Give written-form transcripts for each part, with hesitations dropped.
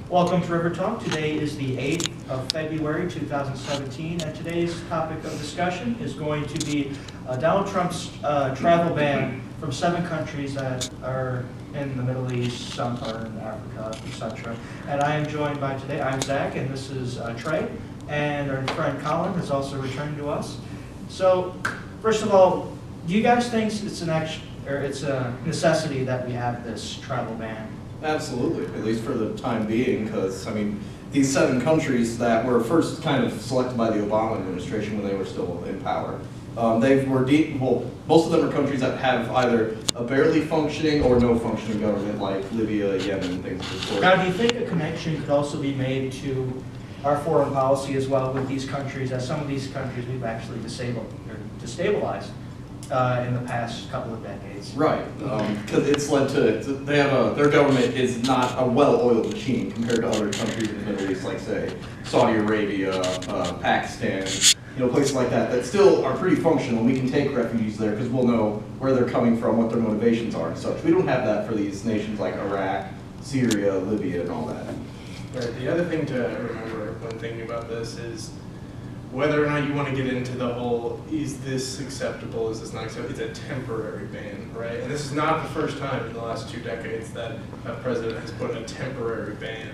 Welcome to River Talk. Today is the 8th of February 2017, and today's topic of discussion is going to be Donald Trump's travel ban from 7 countries that are in the Middle East, some are in Africa, etc. And I am joined by today, I'm Zach, and this is Trey, and our friend Colin has also returned to us. So, first of all, do you guys think it's a necessity that we have this travel ban? Absolutely, at least for the time being, because, I mean, these 7 countries that were first kind of selected by the Obama administration when they were still in power, most of them are countries that have either a barely functioning or no functioning government, like Libya, Yemen, things of the sort. Now, do you think a connection could also be made to our foreign policy as well with these countries, as some of these countries we've actually destabilized in the past couple of decades? Right, because it's led to, their government is not a well-oiled machine compared to other countries in the Middle East, like, say, Saudi Arabia, Pakistan, places like that still are pretty functional. We can take refugees there because we'll know where they're coming from, what their motivations are and such. We don't have that for these nations like Iraq, Syria, Libya, and all that. Right. The other thing to remember when thinking about this is whether or not you want to get into the whole, is this acceptable, is this not acceptable, it's a temporary ban, right? And this is not the first time in the last 2 decades that a president has put a temporary ban,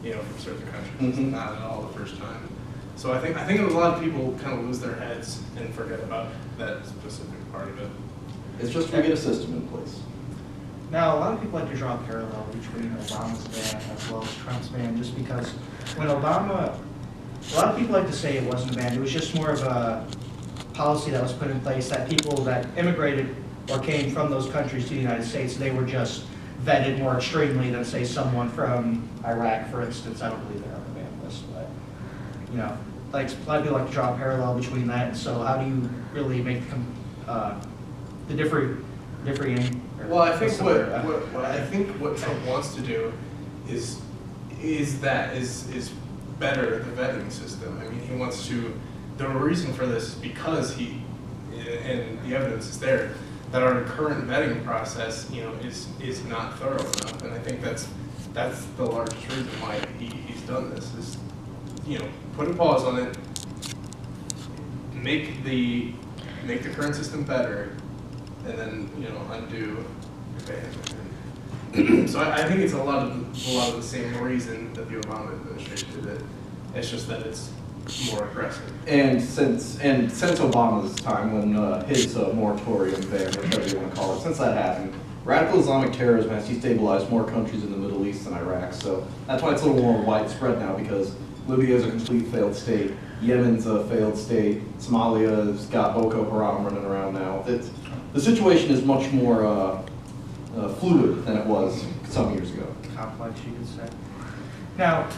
from certain countries. It's not at all the first time. So I think a lot of people kind of lose their heads and forget about that specific part of it. It's just to get a system in place. Now, a lot of people like to draw a parallel between Obama's ban as well as Trump's ban, just because when Obama, a lot of people like to say it wasn't a ban, it was just more of a policy that was put in place that people that immigrated or came from those countries to the United States, they were just vetted more extremely than, say, someone from Iraq, for instance. I don't believe they're on the ban list, but, like a lot of people like to draw a parallel between that, and so how do you really make the differing? Well, I think what Trump wants to do is better the vetting system. I mean, he wants to. The reason for this is because and the evidence is there, that our current vetting process, is not thorough enough, and I think that's the largest reason why he's done this. Is put a pause on it, make the current system better, and then undo the ban. So I think it's a lot of the same reason that the Obama administration did it. It's just that it's more aggressive. And since Obama's time, when his moratorium ban, whatever you want to call it, since that happened, radical Islamic terrorism has destabilized more countries in the Middle East than Iraq. So that's why it's a little more widespread now, because Libya is a complete failed state. Yemen's a failed state. Somalia's got Boko Haram running around now. The situation is much more fluid than it was some years ago. Complex, you could say. Now,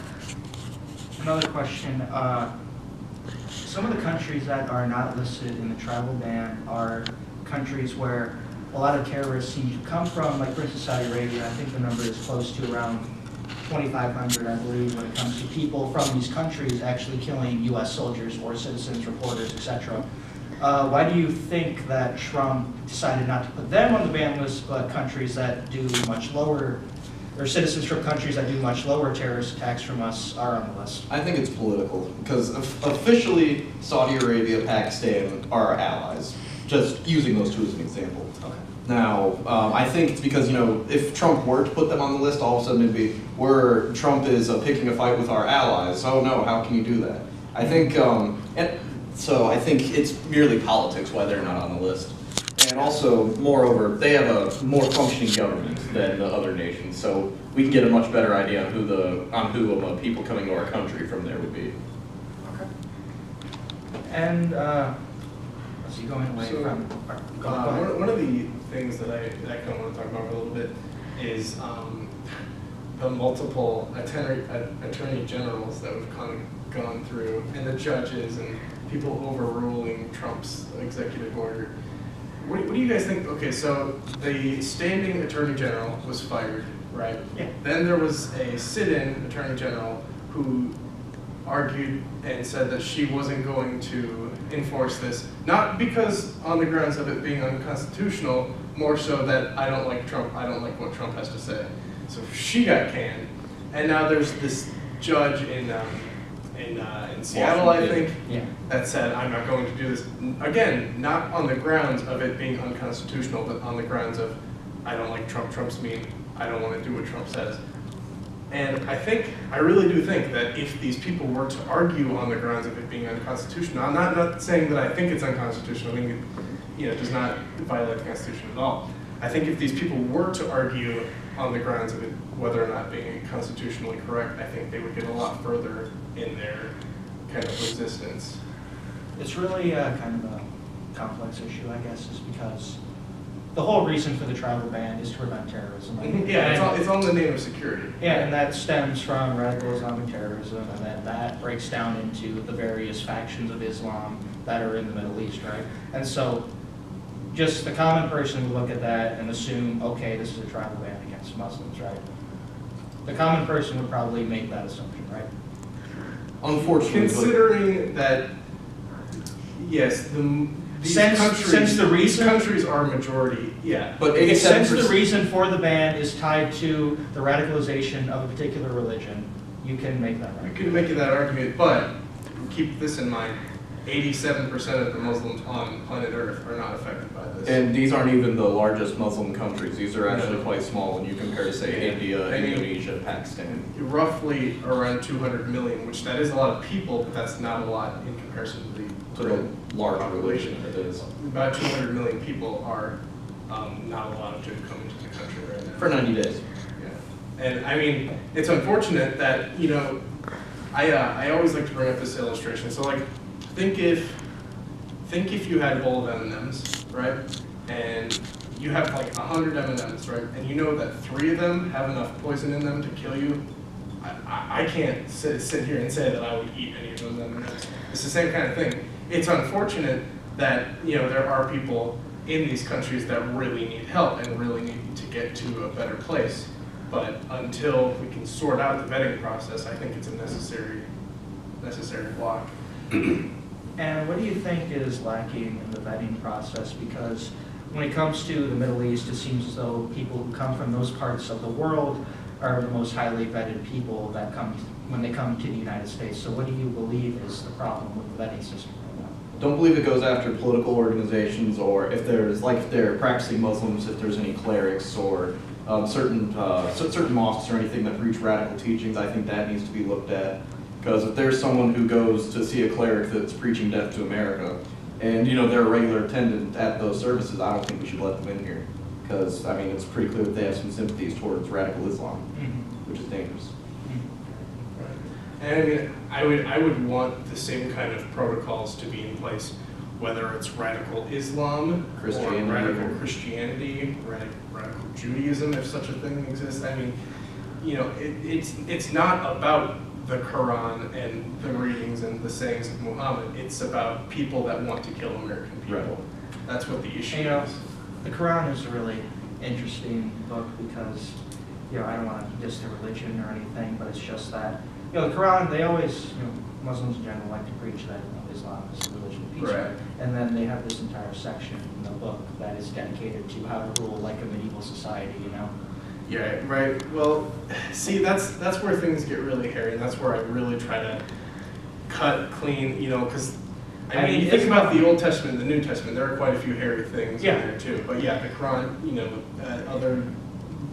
another question. Some of the countries that are not listed in the travel ban are countries where a lot of terrorists seem to come from, like for instance Saudi Arabia. I think the number is close to around 2,500, I believe, when it comes to people from these countries actually killing U.S. soldiers or citizens, reporters, etc. Why do you think that Trump decided not to put them on the ban list, but countries that do much lower, or citizens from countries that do much lower terrorist attacks from us are on the list? I think it's political, because officially Saudi Arabia, Pakistan are our allies, just using those 2 as an example. Okay. Now, I think it's because, if Trump were to put them on the list, all of a sudden it'd be where Trump is picking a fight with our allies. Oh no, how can you do that? I think, so I think it's merely politics why they're not on the list. And also, moreover, they have a more functioning government than the other nations, so we can get a much better idea on who people coming to our country from there would be. Okay. And let's see, going away from. One of the things that I kind of want to talk about for a little bit is the multiple attorney generals that we've kind of gone through, and the judges and people overruling Trump's executive order. What do you guys think? Okay, so the standing attorney general was fired, right? Yeah. Then there was a sit-in attorney general who argued and said that she wasn't going to enforce this, not because on the grounds of it being unconstitutional, more so that I don't like Trump, I don't like what Trump has to say. So she got canned. And now there's this judge in Seattle, I think, Yeah. that said, I'm not going to do this. Again, not on the grounds of it being unconstitutional, but on the grounds of, I don't like Trump, Trump's mean, I don't want to do what Trump says. And I really do think that if these people were to argue on the grounds of it being unconstitutional, I'm not saying that I think it's unconstitutional, I think it does not violate the Constitution at all. I think if these people were to argue on the grounds of it, whether or not being constitutionally correct, I think they would get a lot further in their kind of resistance. It's really kind of a complex issue, I guess, is because the whole reason for the travel ban is to prevent terrorism. Yeah, it's all in the name of security. Yeah, and that stems from radical Islamic terrorism, and then that breaks down into the various factions of Islam that are in the Middle East, right? And so just the common person would look at that and assume, okay, this is a travel ban against Muslims, right? The common person would probably make that assumption, right? Unfortunately, Considering that, yes, these countries are majority, yeah. but Since 87%. the reason for the ban is tied to the radicalization of a particular religion, you can make that You argument. can make that argument, but keep this in mind, 87% of the Muslims on planet Earth are not affected by this. And these aren't even the largest Muslim countries. These are actually No. quite small when you compare to, say, India, Indonesia, Pakistan. Roughly around 200 million, which that is a lot of people, but that's not a lot in comparison to To the large population it is. About 200 million people are not allowed to come into the country right now. For 90 days. Yeah. And I mean, it's unfortunate that, I always like to bring up this illustration. So like, think if you had a bowl of M&Ms, right? And you have like 100 M&Ms, right? And you know that 3 of them have enough poison in them to kill you. I can't sit here and say that I would eat any of those M&Ms. It's the same kind of thing. It's unfortunate that, there are people in these countries that really need help and really need to get to a better place. But until we can sort out the vetting process, I think it's a necessary block. And what do you think is lacking in the vetting process? Because when it comes to the Middle East, it seems as though people who come from those parts of the world are the most highly vetted people that come when they come to the United States. So what do you believe is the problem with the vetting system right now? Don't believe it goes after political organizations, or if they're practicing Muslims, if there's any clerics or certain mosques or anything that preach radical teachings. I think that needs to be looked at. Because if there's someone who goes to see a cleric that's preaching death to America, and they're a regular attendant at those services, I don't think we should let them in here. Because it's pretty clear that they have some sympathies towards radical Islam, which is dangerous. And I would want the same kind of protocols to be in place, whether it's radical Islam, Christianity, or radical Christianity, radical Judaism, if such a thing exists. It's not about the Quran and the readings and the sayings of Muhammad. It's about people that want to kill American people. Right. That's what the issue is. The Quran is a really interesting book because, I don't want to diss the religion or anything, but it's just that, the Quran, they always, Muslims in general like to preach that Islam is the religion of peace. Right. And then they have this entire section in the book that is dedicated to how to rule like a medieval society, Yeah, right. Well, see, that's where things get really hairy, and that's where I really try to cut clean, because you think about the Old Testament and the New Testament, there are quite a few hairy things in there too. But yeah, the Quran, other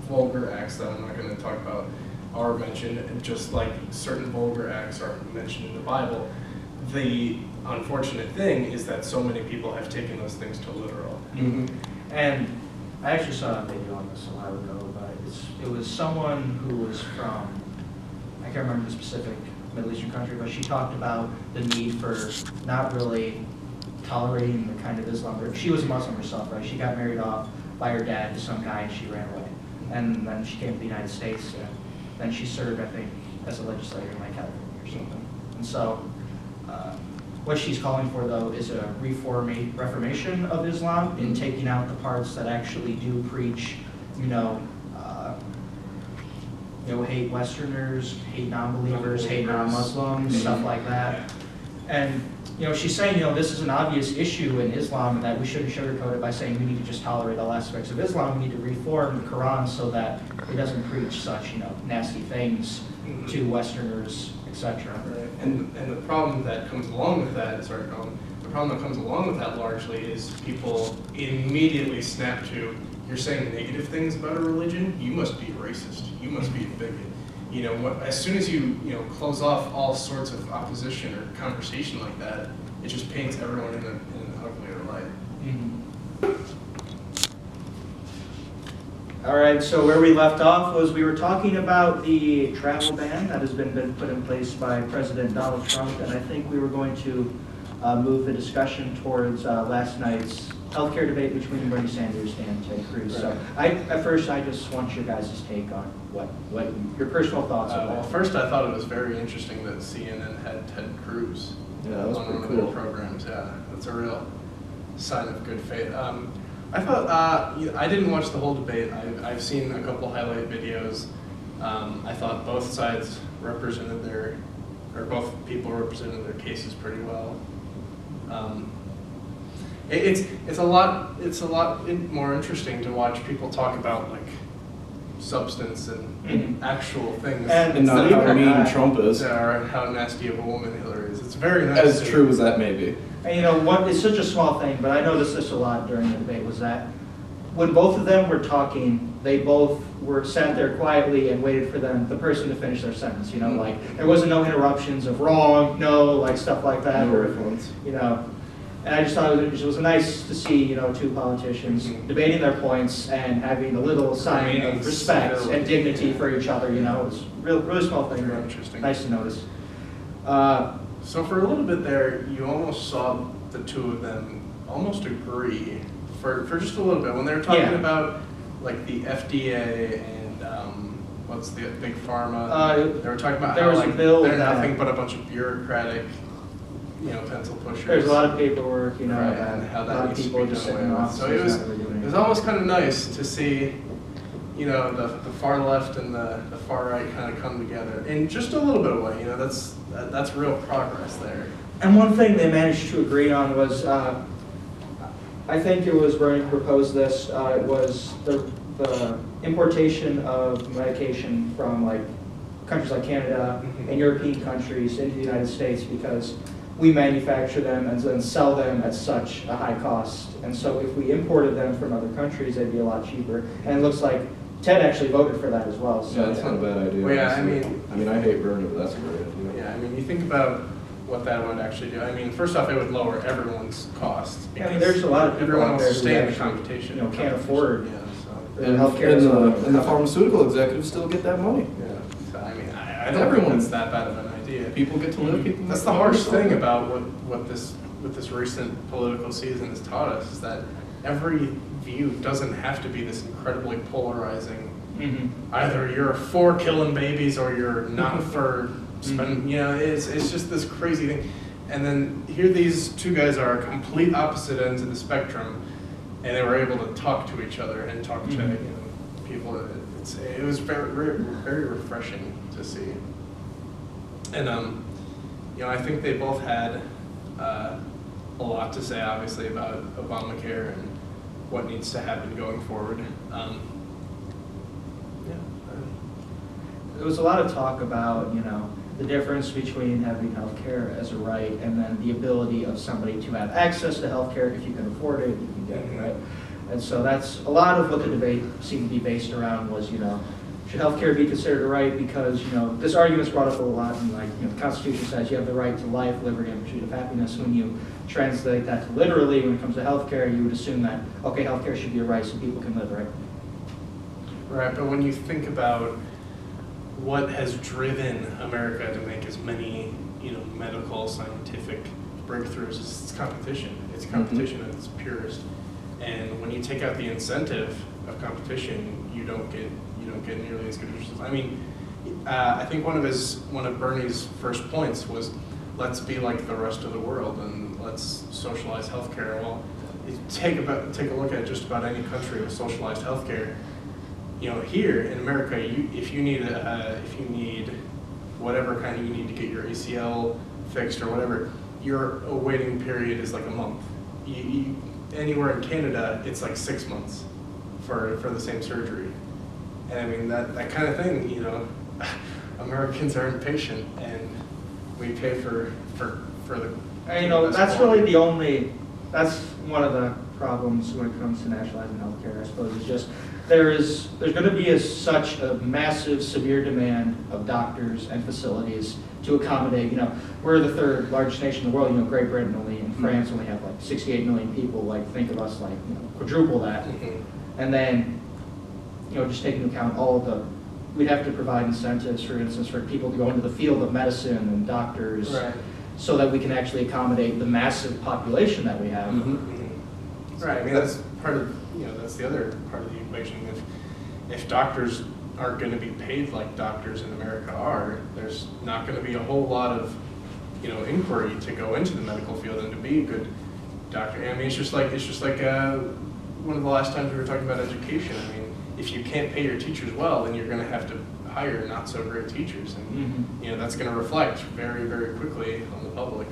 vulgar acts that I'm not going to talk about are mentioned, and just like certain vulgar acts are mentioned in the Bible. The unfortunate thing is that so many people have taken those things to literal. Mm-hmm. And I actually saw a video on this a while ago, but it was someone who was from, I can't remember the specific Middle Eastern country, but she talked about the need for not really tolerating the kind of Islam. She was a Muslim herself, right? She got married off by her dad to some guy and she ran away. And then she came to the United States, and then she served, I think, as a legislator in California or something. And so what she's calling for, though, is a reformation of Islam in taking out the parts that actually do preach, hate Westerners, hate non-believers, hate non-Muslims, stuff like that. And, she's saying, this is an obvious issue in Islam and that we shouldn't sugarcoat it by saying we need to just tolerate all aspects of Islam. We need to reform the Quran so that it doesn't preach such, nasty things to Westerners, etc. Right. And the problem that comes along with that, sorry, Colin, the problem that comes along with that largely is people immediately snap to, you're saying negative things about a religion, you must be racist, you must be a bigot. You know, as soon as you close off all sorts of opposition or conversation like that, it just paints everyone in an uglier light. All right, so where we left off was we were talking about the travel ban that has been put in place by President Donald Trump, and I think we were going to move the discussion towards last night's healthcare debate between Bernie Sanders and Ted Cruz. So at first, I just want your guys' take on what your personal thoughts on Well, that. first I thought it was very interesting that CNN had Ted Cruz Yeah, that was on pretty one of their cool. programs. Yeah, that's a real sign of good faith. I thought, I didn't watch the whole debate. I've seen a couple highlight videos. I thought both sides represented both people represented their cases pretty well. It's a lot more interesting to watch people talk about like substance and actual things. And not Believe it how or mean not, Trump is. Or how nasty of a woman Hillary is. It's very nice. As true as that may be. And you know what? It's such a small thing, but I noticed this a lot during the debate. Was that when both of them were talking, they both were sat there quietly and waited for the person to finish their sentence. You know, like there wasn't no interruptions of wrong, no, like stuff like that, No or influence. you know. And I just thought it was nice to see two politicians debating their points and having a little sign of respect and dignity for each other. You know, it's really small thing, Very but interesting. nice to notice. So for a little bit there, you almost saw the two of them almost agree for just a little bit when they were talking about like the FDA and what's the big pharma. They were talking about there how was a like bill they're that- nothing but a bunch of bureaucratic, pencil pushers. There's a lot of paperwork, Right, and how a that lot of needs to people be just done sitting away in with. So offices it not really doing was anything. almost kind of nice to see, the far left and the far right kind of come together in just a little bit of way. That's real progress there. And one thing they managed to agree on was, I think it was Bernie proposed this, it was the importation of medication from like countries like Canada and European countries into the United States because we manufacture them and then sell them at such a high cost. And so if we imported them from other countries, they'd be a lot cheaper. And it looks like Ted actually voted for that as well. So Yeah, that's not a bad idea. Well, yeah, honestly. I hate Bernie, but that's a great idea. Yeah, you think about what that would actually do. First off, it would lower everyone's costs. I mean, there's a lot of people everyone out wants there to who stay in the actually, competition. can't afford Yeah, so. their healthcare. as well. And the pharmaceutical executives still get that money. Yeah. So, I don't think that's that bad of an idea. People get to live. People That's get the to harsh live. thing about what this recent political season has taught us is that every view doesn't have to be this incredibly polarizing. Either you're for killing babies or you're not for spending. It's just this crazy thing. And then here these two guys are complete opposite ends of the spectrum, and they were able to talk to each other and talk to people. It was very, very, very refreshing to see. And I think they both had a lot to say, obviously, about Obamacare and what needs to happen going forward. There was a lot of talk about, the difference between having health care as a right and then the ability of somebody to have access to health care if you can afford it, you can get it, right? And so that's a lot of what the debate seemed to be based around was, should health care be considered a right? Because, this argument's brought up a lot, and the Constitution says you have the right to life, liberty, and pursuit of happiness. When you translate that to literally, when it comes to health care, you would assume that, okay, health care should be a right so people can live, right? Right, but when you think about what has driven America to make as many, medical, scientific breakthroughs, it's competition. It's competition at its purest. And when you take out the incentive of competition, you don't get nearly as good results. I think one of Bernie's first points was, let's be like the rest of the world and let's socialize healthcare. Well, you take a look at just about any country with socialized healthcare. Here in America, if you need whatever kind you need to get your ACL fixed or whatever, your waiting period is like a month. Anywhere in Canada, it's like 6 months for the same surgery. And that kind of thing, Americans are impatient, and we pay for the. And, you know, best that's quality. really that's one of the problems when it comes to nationalizing healthcare, I suppose, is just there's going to be such a massive, severe demand of doctors and facilities to accommodate, you know, we're the third largest nation in the world, you know, Great Britain only, and France only have like 68 million people, like think of us like, you know, quadruple that. And then, you know, just taking into account all of the, we'd have to provide incentives, for instance, for people to go into the field of medicine and doctors, Right. so that we can actually accommodate the massive population that we have. Right, I mean, that's part of, you know, that's the other part of the equation. If doctors aren't going to be paid like doctors in America are, there's not going to be a whole lot of, you know, inquiry to go into the medical field and to be a good doctor. I mean, it's just like one of the last times we were talking about education. I mean, if you can't pay your teachers well, then you're going to have to hire not so great teachers, and you know, that's going to reflect very, very quickly on the public.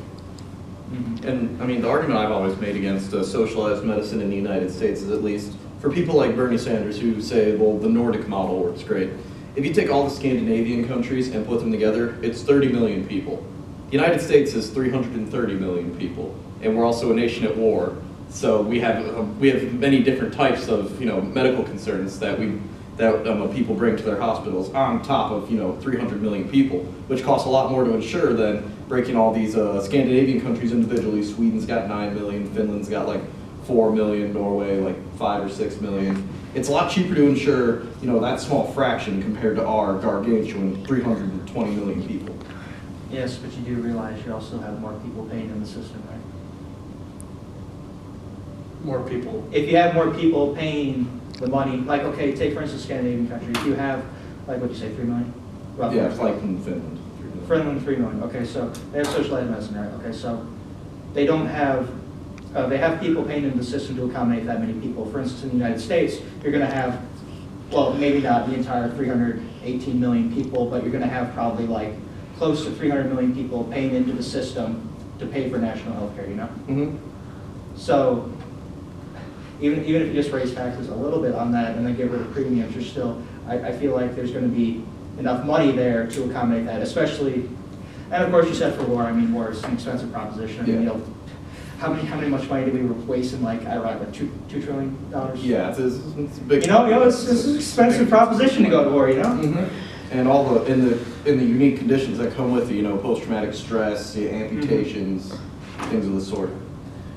And I mean, the argument I've always made against socialized medicine in the United States is, at least for people like Bernie Sanders who say, well, the Nordic model works great. If you take all the Scandinavian countries and put them together, it's 30 million people. The United States is 330 million people, and we're also a nation at war. So we have many different types of, you know, medical concerns that people bring to their hospitals on top of, you know, 300 million people, which costs a lot more to insure than breaking all these Scandinavian countries individually. Sweden's got 9 million, Finland's got like 4 million, Norway like 5 or 6 million. It's a lot cheaper to insure, you know, that small fraction compared to our gargantuan 320 million people. Yes, but you do realize you also have more people paying in the system, right? More people. If you have more people paying the money, like, okay, take for instance Scandinavian countries, you have, like, what'd you say, 3 million? Roughly. Yeah, it's like in Finland. Finland, 3 million, okay, so they have socialized medicine, right? Okay, so they don't have, they have people paying into the system to accommodate that many people. For instance, in the United States, you're gonna have, well, maybe not the entire 318 million people, but you're gonna have probably like close to 300 million people paying into the system to pay for national health care, you know? So even if you just raise taxes a little bit on that and then get rid of premiums, you're still, I feel like there's going to be enough money there to accommodate that, especially, and of course you said for war, I mean, war is an expensive proposition. I mean, you know, how much money do we waste in like Iraq, like $2 trillion? Yeah, it's a big. You know, it's an expensive proposition to go to war, you know? And all the in the unique conditions that come with it, you know, post-traumatic stress, amputations, things of the sort.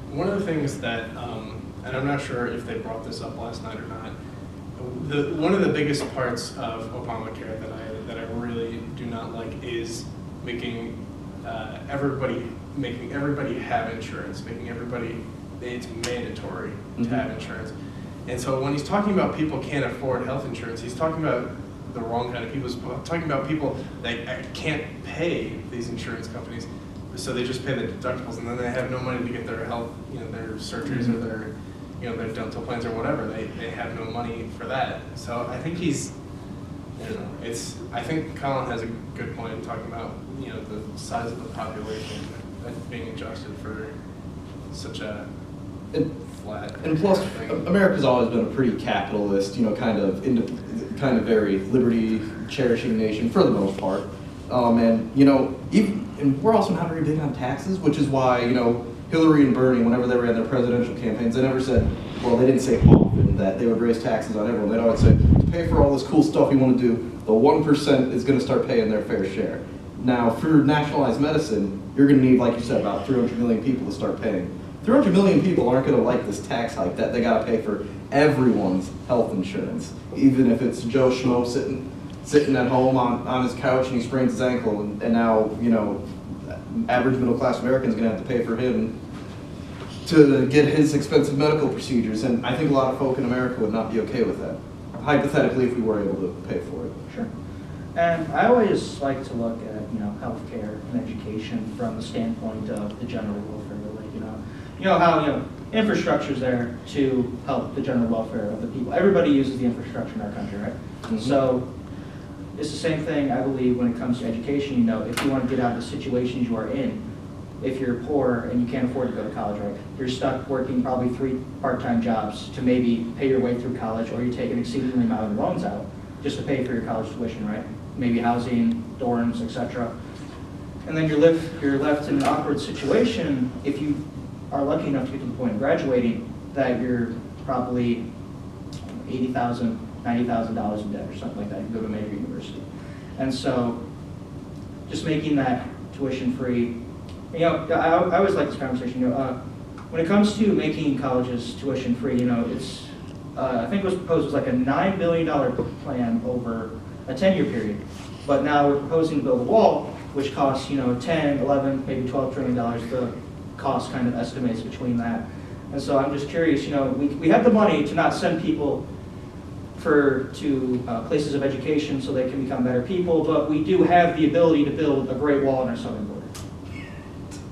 One of the things that, and I'm not sure if they brought this up last night or not, one of the biggest parts of Obamacare that I really do not like is making everybody have insurance, it's mandatory to have insurance. And so when he's talking about people can't afford health insurance, he's talking about the wrong kind of people. He's talking about people that can't pay these insurance companies, so they just pay the deductibles, and then they have no money to get their health, you know, their surgeries or their, you know, their dental plans or whatever. They have no money for that. So I think I think Colin has a good point in talking about, you know, the size of the population being adjusted for such a flat. And plus, thing. America's always been a pretty capitalist, you know, kind of very liberty-cherishing nation for the most part. And you know, and we're also not very big on taxes, which is why, you know, Hillary and Bernie, whenever they ran their presidential campaigns, they never said, well, they didn't say often that they would raise taxes on everyone. They'd always say, to pay for all this cool stuff you want to do, the 1% is going to start paying their fair share. Now, for nationalized medicine, you're going to need, like you said, about 300 million people to start paying. 300 million people aren't going to like this tax hike that they got to pay for everyone's health insurance, even if it's Joe Schmo sitting at home on his couch and he sprains his ankle, and now, you know, average middle-class American's going to have to pay for him to get his expensive medical procedures. And I think a lot of folk in America would not be okay with that, hypothetically, if we were able to pay for it. Sure. And I always like to look at, you know, healthcare and education from the standpoint of the general welfare, like, you know how, you know, infrastructure's there to help the general welfare of the people. Everybody uses the infrastructure in our country, right? So it's the same thing, I believe, when it comes to education. You know, if you want to get out of the situations you are in, if you're poor and you can't afford to go to college, right, you're stuck working probably 3 part-time jobs to maybe pay your way through college, or you take an exceedingly amount of loans out just to pay for your college tuition, right? Maybe housing, dorms, etc. And then you're left in an awkward situation if you are lucky enough to get to the point of graduating that you're probably $80,000, $90,000 in debt or something like that. You go to a major university. And so just making that tuition free, you know, I always like this conversation, you know, when it comes to making colleges tuition free, you know, it's, I think it was proposed as like a $9 billion plan over a 10-year period. But now we're proposing to build a wall, which costs, you know, 10, 11, maybe $12 trillion. The cost kind of estimates between that. And so I'm just curious, you know, we have the money to not send people to places of education so they can become better people, but we do have the ability to build a great wall on our southern border.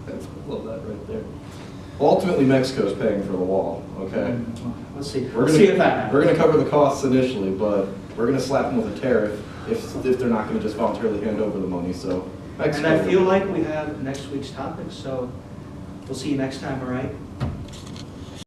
I love that right there. Well, ultimately, Mexico's paying for the wall, okay? Let's see. We're Let's gonna, see if that happens. We're going to cover the costs initially, but we're going to slap them with a tariff if they're not going to just voluntarily hand over the money, so Mexico. And I feel like we have next week's topic, so we'll see you next time, all right?